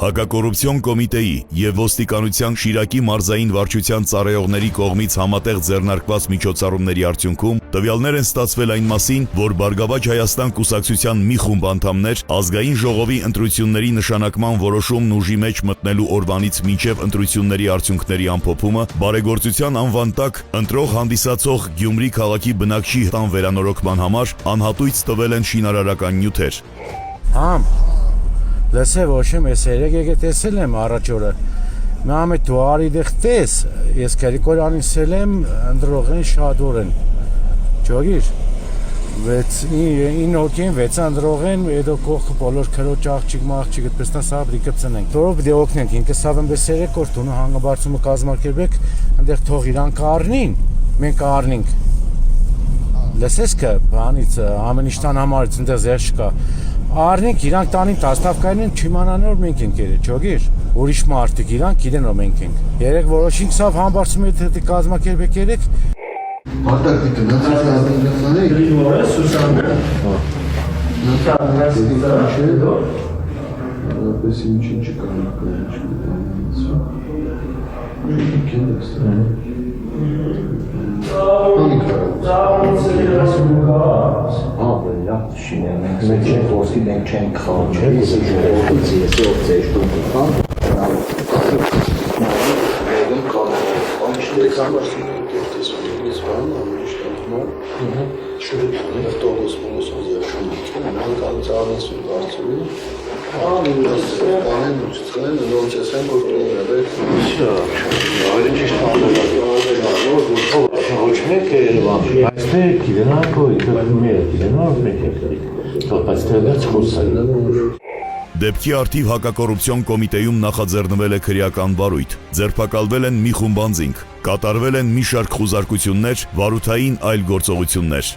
Հակակոռուպցիոն կոմիտեի և ոստիկանության Շիրակի մարզային վարչության ծառայողների կողմից համատեղ ձեռնարկված միջոցառումների արդյունքում տվյալներ են ստացվել այն մասին, որ Բարգավաճ Հայաստան կուսակցության մի խումբ անդամներ ազգային ժողովի ընտրությունների նշանակման որոշումն ուժի մեջ մտնելու օրվանից մինչև ընտրությունների արդյունքների ամփոփումը բարեգործության անվան տակ ընտրող հանդիսացող Գյումրի քաղաքի բնակչի տան վերանորոգման համար անհատույց տվել են շինարարական նյութեր։ Լսե ոչ եմ, ես երեկ տեսել եմ առաջ օրը, մամե դու արի դեղ տես, ես կերիկորանին սել եմ ընդրողեն շադորեն, ճոգիր, 9 հոգին 6 ընդրողեն, եդո կողքը բոլոր քրոջ աղջիկ այդպես նա սա բրիկը ծնենք, որով դե օգնենք, ինքս ավեմ բես երեկ որ տունը հանգաբարձումը կազմակերպեք, ընդեղ թող իրան կառնին, մենք կառնենք, լսես կը, բանից ամենիշտան համարից ընդեղ զեր չկա, Արնենք իրանք տանին տասնավկային չիմանան որ մենք ենք երեք, ճոգիր, ուրիշ մարդիկ իրանք գիտեն որ մենք ենք։ Երեք որոշինք սավ համբարձում է թե կազմակերպեք երեք։ Արտակնիկը նացածանեք։ Գրիգորը Սուսաննը։ Նացածանքը պես ինչ Մենք չենք ոսկի մենք չենք խաղում, ես օգցեի շտուկան, նայում կամում, անչնեք համարսին կերտեսվին, ես բան ամենիշտանքման, շուրիքն տողոս մոնոս ոզյաշունիքն, նրանք անցավենսուն բարձուրին, բանեն ու չծխեն, նորոց ես են գործում եղել, այլին ճիշտ ոչ մեկ է երևան, այս մեկ գիտենանք ու մերը գիտենանք մեկ է, բայց թերդերց խոսային։ Դեպքի արդիվ հակակոռուպցիոն կոմիտեում նախաձեռնվել է քրեական վարույթ, ձերբակալվել են մի խումբ անձինք, կատարվել են մի շարք խուզարկություններ, վարութային այլ գործողություններ։